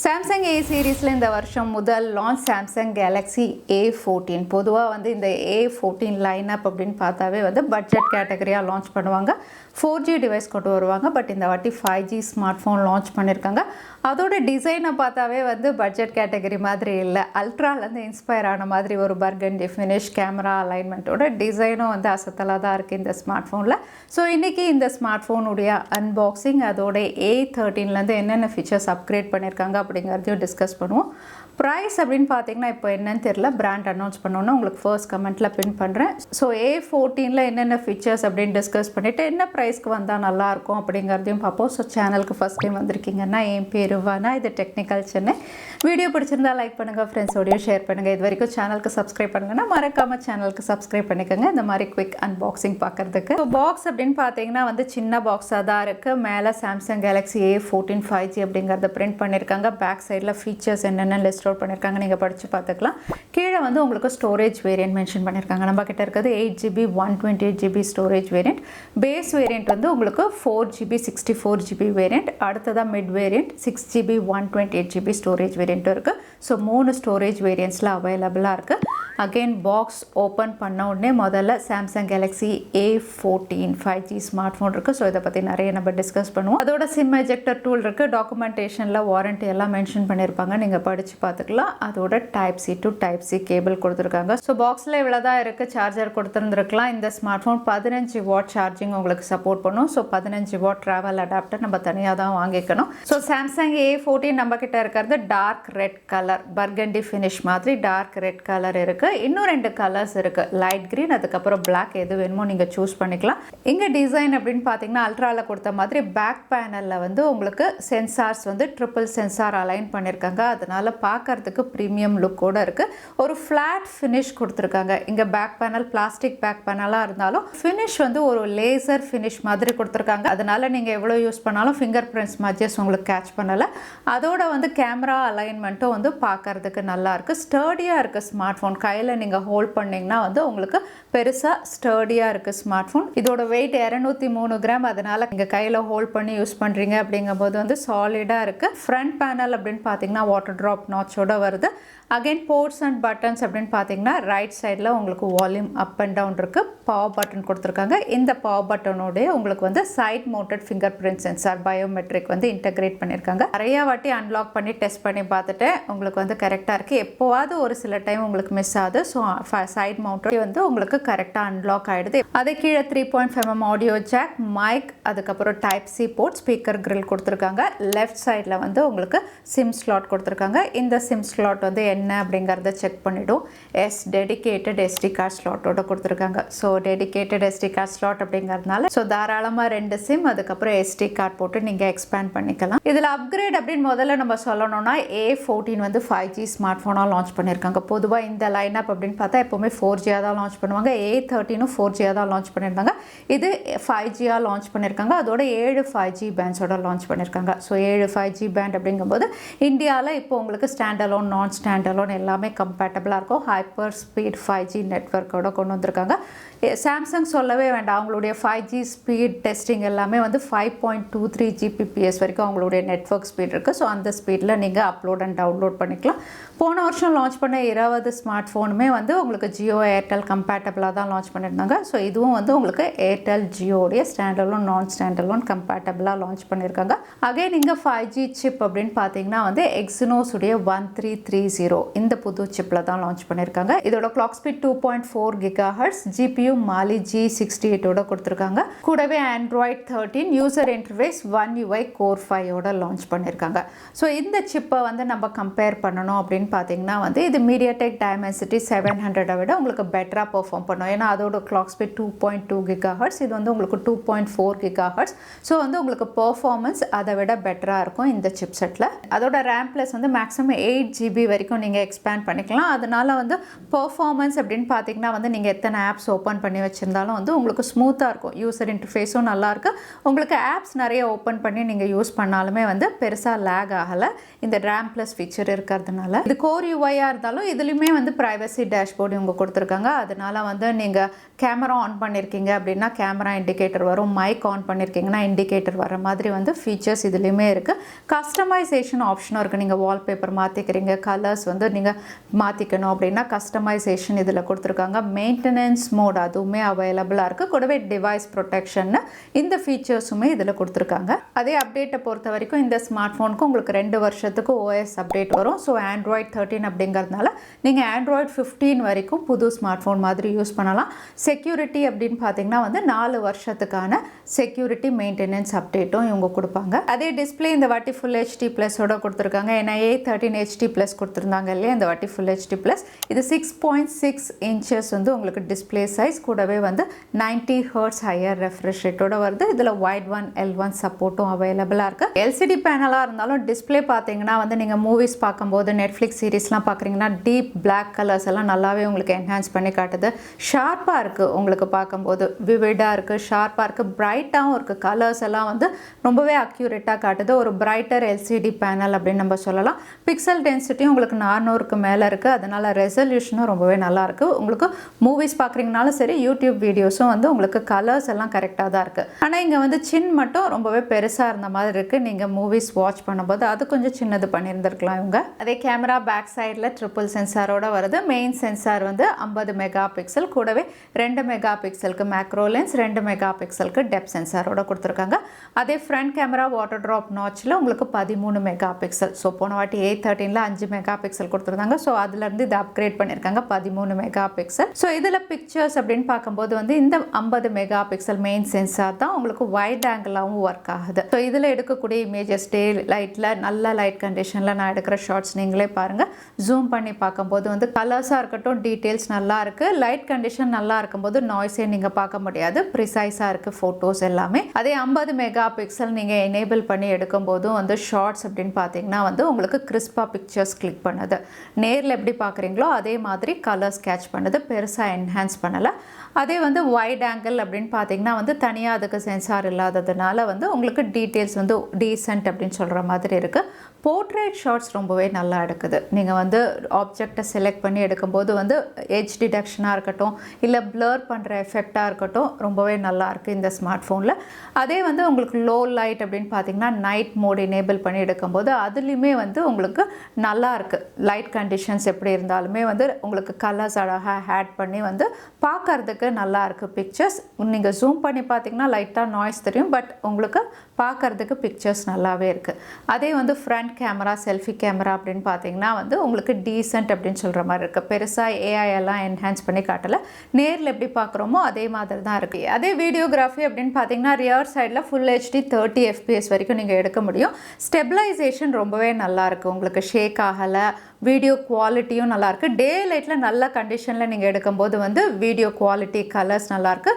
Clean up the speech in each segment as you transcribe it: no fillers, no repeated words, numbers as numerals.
Samsung A series இந்த வருஷம் முதல் launch Samsung Galaxy A14 பொதுவா வந்து இந்த A14 lineup அப்படினு பார்த்தாவே வந்து பட்ஜெட் கேட்டகரியா லான்ச் பண்ணுவாங்க 4G டிவைஸ் கொண்டு வருவாங்க பட் இந்த வாட்டி 5G ஸ்மார்ட்ஃபோன் லான்ச் பண்ணிருக்காங்க அதோட டிசைனை பார்த்தாவே வந்து பட்ஜெட் கேட்டகரி மாதிரி இல்ல அல்ட்ரால இருந்து இன்ஸ்பயர் ஆன மாதிரி ஒரு பர்கண்டி ஃபினிஷ் கேமரா அலைன்மென்ட்டோட டிசைனும் வந்து அசத்தலா தான் இருக்கு இந்த ஸ்மார்ட்ஃபோன்ல சோ இன்னைக்கு இந்த ஸ்மார்ட்ஃபோன் உடைய அன்பாக்சிங் அதோட A13 ல இருந்து என்னென்ன ஃபீச்சர்ஸ் அப்கிரேட் பண்ணிருக்காங்க அப்படிங்கறதையும் டிஸ்கஸ் பண்ணுவோம் பிரைஸ் அப்படினு பாத்தீங்கன்னா இப்போ என்னன்னு தெரியல பிராண்ட் அனௌன்ஸ் பண்ணனும் உங்களுக்கு ஃபர்ஸ்ட் கமெண்ட்ல பின் பண்றேன் சோ A14 ல என்னென்ன ஃபீச்சர்ஸ் அப்படினு டிஸ்கஸ் பண்ணிட்டு என்ன பிரைஸ்க்கு வந்தா நல்லா இருக்கும் அப்படிங்கறதையும் பாப்போம் சோ சேனலுக்கு ஃபர்ஸ்ட் டைம் வந்திருக்கீங்கன்னா என் பேரு வானா இது டெக்னிக்கல் சென்னை வீடியோ பிடிச்சிருந்தா லைக் பண்ணுங்க फ्रेंड्स ஓடியோ ஷேர் பண்ணுங்க இதுவரைக்கும் சேனலுக்கு சப்ஸ்கிரைப் பண்ணலனா மறக்காம சேனலுக்கு சப்ஸ்கிரைப் பண்ணிக்கங்க இந்த மாதிரி குயிக் அன்பாக்சிங் பார்க்கிறதுக்கு சோ பாக்ஸ் அப்படினு பாத்தீங்கன்னா வந்து சின்ன பாக்ஸா தான் இருக்கு மேல Samsung Galaxy A14 5G அப்படிங்கறத பிரிண்ட் பண்ணிருக்காங்க பேக் சைடுல ஃபீச்சர்ஸ் என்னென்ன லிஸ்ட் அவுட் பண்ணிருக்காங்க நீங்க படிச்சு பார்த்துக்கலாம் கீழ வந்து உங்களுக்கு ஸ்டோரேஜ் வேரியன்ட் மென்ஷன் பண்ணிருக்காங்க நம்ம கிட்ட இருக்குது 8GB 128GB storage variant base variant வந்து உங்களுக்கு 4GB 64GB வேரியன்ட் அடுத்ததா mid variant 6GB 128GB storage variant இருக்கு சோ மூணு ஸ்டோரேஜ் வேரியன்ட்ஸ்ல அவேலபிளா இருக்கு அகைன் பாக்ஸ் ஓபன் பண்ண உடனே முதல்ல Samsung Galaxy A14 5G smartphone இருக்கு சோ இத பத்தி நிறைய நம்ம டிஸ்கஸ் பண்ணுவோம் அதோட சிம் எஜெக்டர் டூல் இருக்கு டாக்குமெண்டேஷன்ல வாரண்டி எல்லாம் மென்ஷன் பண்ணிருப்பாங்க நீங்க படிச்சு பார்த்துக்கலாம் அதோட type C to type C cable கொடுத்திருக்காங்க சோ பாக்ஸ்ல இவ்வளவுதான் இருக்கு சார்ஜர் கொடுத்திருந்திருக்கலாம் இந்த ஸ்மார்ட்ஃபோன் 15 வாட் சார்ஜிங் உங்களுக்கு சப்போர்ட் பண்ணும் சோ 15 வாட் டிராவல் அடாப்டர் நம்ம தனியா தான் வாங்கிக்கணும் சோ Samsung A14 நம்ம கிட்ட இருக்குது dark red colour burgundy finish மாதிரி டார்க் ரெட் கலர் இருக்கு இன்னும் ரெண்டு கலர்ஸ் இருக்கு லைட் கிரீன் அதுக்கு அப்புறம் Black எது வேணுமோ நீங்க சூஸ் பண்ணிக்கலாம் இங்க டிசைன் அப்படினு பாத்தீங்கன்னா அல்ட்ரால கொடுத்த மாதிரி பேக் பேனல்ல வந்து உங்களுக்கு சென்சார்ஸ் வந்து ட்ரிபிள் சென்சார் அலைன் பண்ணிருக்காங்க அதனால பார்க்கிறதுக்கு பிரீமியம் லுக்கோட இருக்கு ஒரு ஃபிளாட் ஃபினிஷ் கொடுத்திருக்காங்க இங்க பேக் பேனல் பிளாஸ்டிக் பேக் பேனலா இருந்தாலும் ஃபினிஷ் வந்து ஒரு லேசர் ஃபினிஷ் மாதிரி கொடுத்திருக்காங்க அதனால நீங்க எவ்வளவு யூஸ் பண்ணாலும் ஃபிங்கர் பிரிண்ட்ஸ் மேட்சஸ் உங்களுக்கு கேட்ச் பண்ணல அதோட வந்து கேமரா அலைன்மென்ட்டும் வந்து பார்க்கிறதுக்கு நல்லா இருக்கு ஸ்டர்டியா இருக்கு ஸ்மார்ட்ஃபோன் கையில நீங்க ஹோல்ட் பண்ணீங்கன்னா வந்து உங்களுக்கு பெருசா ஸ்டர்டியா இருக்கு ஸ்மார்ட்ஃபோன் இதோட weight 203 கிராம் அதனால நீங்க கையில ஹோல்ட் பண்ணி யூஸ் பண்றீங்க அப்படிங்கும்போது வந்து சாலிடா இருக்கு ஃப்ரண்ட் பேனல் அப்படினு பாத்தீங்கன்னா வாட்டர் டிராப் நாட்சோட வருது அகைன் போர்ட்ஸ் அண்ட் பட்டன்ஸ் அப்படினு பாத்தீங்கன்னா ரைட் சைடுல உங்களுக்கு வால்யூம் அப் அண்ட் டவுன் இருக்கு பவர் பட்டன் கொடுத்திருக்காங்க இந்த பவர் பட்டனோட உங்களுக்கு வந்து side mounted finger print sensor biometric வந்து இன்டகிரேட் பண்ணிருக்காங்க நிறைய வாட்டி அன்லாக் பண்ணி டெஸ்ட் பண்ணி பார்த்துட்டு உங்களுக்கு வந்து கரெக்டா இருக்கு எப்போவாவது ஒரு சில டைம் உங்களுக்கு மிஸ் ஆகுது சோ சைடு மவுண்டட் வந்து உங்களுக்கு கரெக்டா அன்லாக் ஆயிடுது அதே கீழ 3.5mm ஆடியோ ஜாக் மைக் அதுக்கு அப்புறம் type C board speaker grill கொடுத்திருக்காங்க லெஃப்ட் சைடுல வந்து உங்களுக்கு சிம் ஸ்லாட் கொடுத்திருக்காங்க இந்த சிம் ஸ்லாட் வந்து என்ன அப்படிங்கறத செக் பண்ணிடும் எஸ் டெடிகேட்டட் SD கார்டு ஸ்லாட்டோட கொடுத்திருக்காங்க so dedicated SD card slot அப்படிங்கறதுனால சோ தாராளமா ரெண்டு சிம் அதுக்கு அப்புறம் SD கார்டு போட்டு நீங்க எக்ஸ்பேண்ட் பண்ணிக்கலாம் இதுல அப்கிரேட் அப்படினு முதல்ல நம்ம சொல்லணும்னா A14 வந்து 5G ஸ்மார்ட்ஃபோனா லான்ச் பண்ணிருக்காங்க பொதுவா இந்த லைனப் அப்படினு பார்த்தா எப்பவுமே 4G தான் லான்ச் பண்ணுவாங்க A13 4G தான் லான்ச் பண்ணிருந்தாங்க இது 5G லான்ச் பண்ணிருக்காங்க அதோட 7 5G பேண்ட்ஸோட லான்ச் பண்ணிருக்காங்க சோ 7 5G பேண்ட் அப்படிங்கும்போது இந்தியால இப்போ உங்களுக்கு ஸ்டாண்ட் அலோன் நான் ஸ்டாண்ட் அலோன் எல்லாமே கம்பேட்டபிளா இருக்கும் ஹைப்பர் ஸ்பீட் 5G நெட்வொர்க்கோட கொண்டு வந்திருக்காங்க சாம்சங் சொல்லவே வேண்டாம் அவங்களுடைய 5G ஸ்பீட் டெஸ்டிங் எல்லாமே வந்து 5.23 Gbps வரைக்கும் அவங்களுடைய நெட்வொர்க் ஸ்பீட் இருக்கு சோ அந்த ஸ்பீட்ல நீங்க அப்லோட் அண்ட் டவுன்லோட் பண்ணிக்கலாம் போன வருஷம் லான்ச் பண்ண 20 ஸ்மார்ட்ஃபோனுமே வந்து உங்களுக்கு ஜியோ ஏர்டெல் கம்பேட்டபிளா தான் லான்ச் பண்ணிருந்தாங்க சோ இதுவும் வந்து உங்களுக்கு ஏர்டெல் ஜியோ உடைய ஸ்டாண்ட் அலோன் நான் ஸ்டாண்ட் அலோன் கம்பேட்டபிளா லான்ச் பண்ணிருக்காங்க அகைன் இங்க 5G சிப் அப்படினு பாத்தீங்கன்னா வந்து Exynos உடைய 1330 இந்த புது சிப்ல தான் லான்ச் பண்ணிருக்காங்க இதோட clock speed 2.4 GHz GPU Mali G68 ஓட கொடுத்திருக்காங்க கூடவே Android 13 user interface One UI Core 5 ஓட லான்ச் பண்ணிருக்காங்க சோ இந்த சிப்பை வந்து நம்ம கம்பேர் பண்ணனும் அப்படினு பாத்தீங்கன்னா வந்து இது MediaTek Dimensity 700 விட உங்களுக்கு பெட்டரா பெர்ஃபார்ம் பண்ணும் ஏனா அதோட கிளாக் ஸ்பீட் 2.2 GHz இது வந்து உங்களுக்கு 2.4 GHz சோ வந்து உங்களுக்கு பெர்ஃபார்மன்ஸ் அதை விட பெட்டரா இருக்கும் இந்த சிப்செட்ல அதோட RAM plus வந்து மேக்ஸிமம் 8GB வரைக்கும் நீங்க எக்ஸ்பேண்ட் பண்ணிக்கலாம் அதனால வந்து பெர்ஃபார்மன்ஸ் அப்படினு பாத்தீங்கன்னா வந்து நீங்க எத்தனை ஆப்ஸ் ஓபன் பண்ணி வச்சிருந்தாலும் வந்து உங்களுக்கு ஸ்மூத்தா இருக்கும் யூசர் இன்டர்ஃபேஸும் நல்லா இருக்கு உங்களுக்கு ஆப்ஸ் நிறைய ஓபன் பண்ணி நீங்க யூஸ் பண்ணாலுமே வந்து பெருசா லாக் ஆகல இந்த RAM plus ஃபீச்சர் இருக்கிறதுனால இது கோர் UI இருந்தாலும் இதுலயுமே வந்து பிரைவேசி ப்ரைவசி டேஷ்போர்டு இவங்க கொடுத்துருக்காங்க. அதனால வந்து நீங்கள் கேமரா ஆன் பண்ணியிருக்கீங்க அப்படின்னா கேமரா இண்டிகேட்டர் வரும், மைக் ஆன் பண்ணியிருக்கீங்கன்னா இண்டிகேட்டர் வர மாதிரி வந்து ஃபீச்சர்ஸ் இதுலேயுமே இருக்குது. கஸ்டமைசேஷன் ஆப்ஷனும் இருக்குது. நீங்கள் வால்பேப்பர் மாற்றிக்கிறீங்க, கலர்ஸ் வந்து நீங்கள் மாற்றிக்கணும் அப்படின்னா கஸ்டமைசேஷன் இதில் கொடுத்துருக்காங்க. மெயின்டெனன்ஸ் மோட் அதுவுமே அவைலபிளாக இருக்குது. கூடவே டிவைஸ் ப்ரொடெக்ஷன் இந்த ஃபீச்சர்ஸுமே இதில் கொடுத்துருக்காங்க. அதே அப்டேட்டை பொறுத்த வரைக்கும் இந்த ஸ்மார்ட் ஃபோனுக்கு உங்களுக்கு 2 வருஷத்துக்கு ஓஎஸ் அப்டேட் வரும். ஸோ ஆண்ட்ராய்ட் 13 அப்படிங்கிறதுனால நீங்கள் ஆண்ட்ராய்ட் 15 வரைக்கும் புது ஸ்மார்ட் ஃபோன் மாதிரி யூஸ் பண்ணலாம். செக்யூரிட்டி அப்படின்னு பார்த்தீங்கன்னா வந்து 4 வருஷத்துக்கான செக்யூரிட்டி மெயின்டெனன்ஸ் அப்டேட்டும் இவங்க கொடுப்பாங்க. அதே டிஸ்பிளே இந்த வாட்டி ஃபுல் ஹெச்டி ப்ளஸோட கொடுத்துருக்காங்க. ஏன்னா A13 ஹெச்டி ப்ளஸ் கொடுத்துருந்தாங்க இல்லையா, இந்த வாட்டி ஃபுல் ஹெச்டி ப்ளஸ். இது 6.6 இன்ச்சஸ் வந்து உங்களுக்கு டிஸ்பிளே சைஸ். கூடவே வந்து 90 ஹெர்ட்ஸ் ஹையர் ரெஃப்ரெஷ் ரேட்டோட வருது. இதில் வைட் ஒன் L1 சப்போர்ட்டும் அவைலபிளாக இருக்குது. எல்சிடி பேனலாக இருந்தாலும் டிஸ்பிளே பார்த்தீங்கன்னா வந்து நீங்கள் மூவிஸ் பார்க்கும்போது நெட்ஃப்ளிக்ஸ் சீரிஸ்லாம் பார்க்குறீங்கன்னா டீப் பிளாக் கலர்ஸ் எல்லாம் நல்லாவே உங்களுக்கு என்ஹான்ஸ் பண்ணி காட்டுது. ஷார்ப்பாக இருக்குது உங்களுக்கு பார்க்கும்போது, விவிடாக இருக்குது, ஷார்ப்பாக இருக்குது, பிரைட்டாகவும் இருக்குது. கலர்ஸ் எல்லாம் வந்து ரொம்பவே அக்யூரேட்டாக காட்டுது. ஒரு பிரைட்டர் எல்சிடி பேனல் அப்படின்னு நம்ம சொல்லலாம். பிக்சல் டென்சிட்டியும் உங்களுக்கு 400க்கு மேலே இருக்குது. அதனால் ரெசல்யூஷனும் ரொம்பவே நல்லாயிருக்கு. உங்களுக்கு மூவிஸ் பார்க்குறீங்கனாலும் சரி, யூடியூப் வீடியோஸும் வந்து உங்களுக்கு கலர்ஸ் எல்லாம் கரெக்டாக தான் இருக்குது. ஆனால் இங்கே வந்து சின் மட்டும் ரொம்பவே பெருசாக இருந்த மாதிரி இருக்குது. நீங்கள் மூவிஸ் வாட்ச் பண்ணும்போது அது கொஞ்சம் சின்னது பண்ணியிருந்திருக்கலாம் இவங்க. அதே கேமரா பேக் சைடில் ட்ரிபிள் சென்சாரோட வருது. மெயின் சென்சார் வந்து 50 மெகா பிக்சல், கூடவே 2 மெகா பிக்சலுக்கு மேக்ரோ லென்ஸ், 2 மெகா பிக்சலுக்கு டெப்த் சென்சாரோட கொடுத்துருக்காங்க. அதே ஃப்ரண்ட் கேமரா வாட்டர் ட்ராப் நாச்சில் உங்களுக்கு 13 மெகா பிக்சல். ஸோ போன வாட்டி A13ல் 5 மெகா பிக்சல் கொடுத்துருந்தாங்க. ஸோ அதுலேருந்து இது அப்கிரேட் பண்ணியிருக்காங்க 13 மெகா பிக்சல். ஸோ இதில் பிக்சர்ஸ் அப்படின்னு பார்க்கும்போது வந்து இந்த 50 மெகா பிக்சல் மெயின் சென்சார் தான் உங்களுக்கு வைட் ஆங்கிளாகவும் ஒர்க் ஆகுது. ஸோ இதில் எடுக்கக்கூடிய இமேஜஸ் டே லைட்டில் நல்ல லைட் கண்டிஷனில் நான் எடுக்கிற ஷார்ட்ஸ் நீங்களே பாருங்கள். ஜூம் பண்ணி பார்க்கும்போது வந்து கலர்ஸாக இருக்கட்டும், டீட்டெயில்ஸ் நல்லா இருக்குது. லைட் கண்டிஷன் நல்லா இருக்கும்போது நாய்ஸே நீங்கள் பார்க்க முடியாது. ப்ரிசைஸாக இருக்குது ஃபோட்டோஸ் எல்லாமே. அதே 50 மெகா பிக்சல் நீங்கள் எனேபிள் பண்ணி எடுக்கும்போதும் வந்து ஷார்ட்ஸ் அப்படின்னு பார்த்தீங்கன்னா வந்து உங்களுக்கு கிறிஸ்பாக பிக்சர்ஸ் கிளிக் பண்ணுது. நேரில் எப்படி பார்க்குறீங்களோ அதே மாதிரி கலர்ஸ் கேட்ச் பண்ணுது. பெருசாக என்ஹான்ஸ் பண்ணலை. அதே வந்து வைட் ஆங்கிள் அப்படின்னு பார்த்தீங்கன்னா வந்து தனியாக அதுக்கு சென்சார் இல்லாததுனால வந்து உங்களுக்கு டீட்டெயில்ஸ் வந்து டீசென்ட் அப்படின்னு சொல்கிற மாதிரி இருக்குது. போர்ட்ரேட் ஷாட்ஸ் ரொம்பவே நல்லா எடுக்குது. நீங்கள் வந்து ஆப்ஜெக்டை செலக்ட் பண்ணி எடுக்கும்போது வந்து எட்ஜ் டிடெக்ஷனாக இருக்கட்டும், இல்லை பிளர் பண்ணுற எஃபெக்டாக இருக்கட்டும், ரொம்பவே நல்லா இருக்குது இந்த ஸ்மார்ட் ஃபோனில். அதே வந்து உங்களுக்கு லோ லைட் அப்படின்னு பார்த்தீங்கன்னா நைட் மோட் எனேபிள் பண்ணி எடுக்கும்போது அதுலேயுமே வந்து உங்களுக்கு நல்லா இருக்குது. லைட் கண்டிஷன்ஸ் எப்படி இருந்தாலுமே வந்து உங்களுக்கு கலர்ஸ் அழகாக ஆட் பண்ணி வந்து பார்க்கறதுக்கு நல்லா இருக்குது பிக்சர்ஸ். நீங்கள் ஜூம் பண்ணி பார்த்தீங்கன்னா லைட்டாக நாய்ஸ் தெரியும், பட் உங்களுக்கு பார்க்கறதுக்கு பிக்சர்ஸ் நல்லாவே இருக்குது. அதே வந்து ஃப்ரண்ட் கேமரா, செல்ஃபி கேமரா அப்படின்னு பார்த்தீங்கன்னா வந்து உங்களுக்கு டீசென்ட் அப்படின்னு சொல்கிற மாதிரி இருக்குது. பெருசாக ஏஐ எல்லாம் என்ஹான்ஸ் பண்ணி காட்டலை. நேரில் எப்படி பார்க்குறோமோ அதே மாதிரி தான் இருக்குது. அதே வீடியோகிராஃபி அப்படின்னு பார்த்தீங்கன்னா ரியர் சைடில் ஃபுல் ஹெச்டி 30 FPS வரைக்கும் நீங்கள் எடுக்க முடியும். ஸ்டெபிலைசேஷன் ரொம்பவே நல்லா இருக்குது. உங்களுக்கு ஷேக் ஆகலை. வீடியோ குவாலிட்டியும் நல்லாயிருக்கு. டே லைட்டில் நல்ல கண்டிஷனில் நீங்கள் எடுக்கும்போது வந்து வீடியோ குவாலிட்டி, கலர்ஸ் நல்லாயிருக்கு.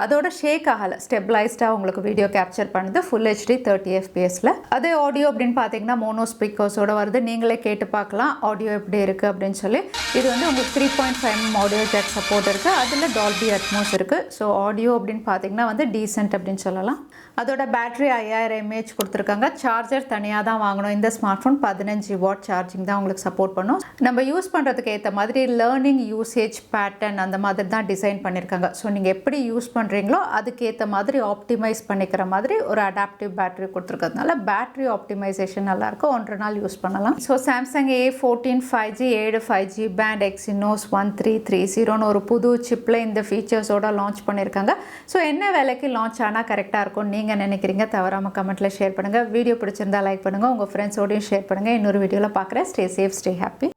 அதோட ஷேக் ஆகலை, ஸ்டெபிளைஸ்டாக உங்களுக்கு வீடியோ கேப்சர் பண்ணுது ஃபுல் ஹெச்டி 30 FPSல. அதே ஆடியோ அப்படின்னு பார்த்தீங்கன்னா மோனோ ஸ்பீக்கர்ஸோட வருது. நீங்களே கேட்டு பார்க்கலாம் ஆடியோ எப்படி இருக்குது அப்படின்னு சொல்லி. இது வந்து உங்களுக்கு 3.5 ஆடியோ ஜாக் சப்போர்ட் இருக்குது. அதில் டால்பி அட்மோஸ் இருக்குது. ஸோ ஆடியோ அப்படின்னு பார்த்தீங்கன்னா வந்து டீசென்ட் அப்படின்னு சொல்லலாம். அதோட பேட்டரி 5000 mAh கொடுத்துருக்காங்க. சார்ஜர் தனியாக தான் வாங்கணும். இந்த ஸ்மார்ட் ஃபோன் 15 வாட் சார்ஜிங் தான் உங்களுக்கு சப்போர்ட் பண்ணும். நம்ம யூஸ் பண்ணுறதுக்கு ஏற்ற மாதிரி லேர்னிங் யூசேஜ் பேட்டர்ன் அந்த மாதிரி தான் டிசைன் பண்ணியிருக்காங்க. ஸோ நீங்கள் எப்படி யூஸ் பண்ணுறீங்களோ அதுக்கேற்ற மாதிரி ஆப்டிமைஸ் பண்ணிக்கிற மாதிரி ஒரு அடாப்டிவ் பேட்டரி கொடுத்துருக்கிறதுனால பேட்டரி ஆப்டிமைசேஷன் நல்லாயிருக்கும். 1 நாள் யூஸ் பண்ணலாம். So Samsung A14 5G 7 5G pant Exynos 1330 ஒரு புது சிப்பில் இந்த ஃபீச்சர்ஸோட லான்ச் பண்ணியிருக்காங்க. ஸோ என்ன விலைக்கு லான்ச் ஆனால் கரெக்டாக இருக்கும் நீங்கள் நினைக்கிறீங்க? தவறாமல் கமெண்ட்டில் ஷேர் பண்ணுங்கள். வீடியோ பிடிச்சிருந்தா லைக் பண்ணுங்கள். உங்கள் ஃப்ரெண்ட்ஸோடையும் ஷேர் பண்ணுங்கள். இன்னொரு வீடியோவில் பார்க்குறேன். Stay safe, stay happy.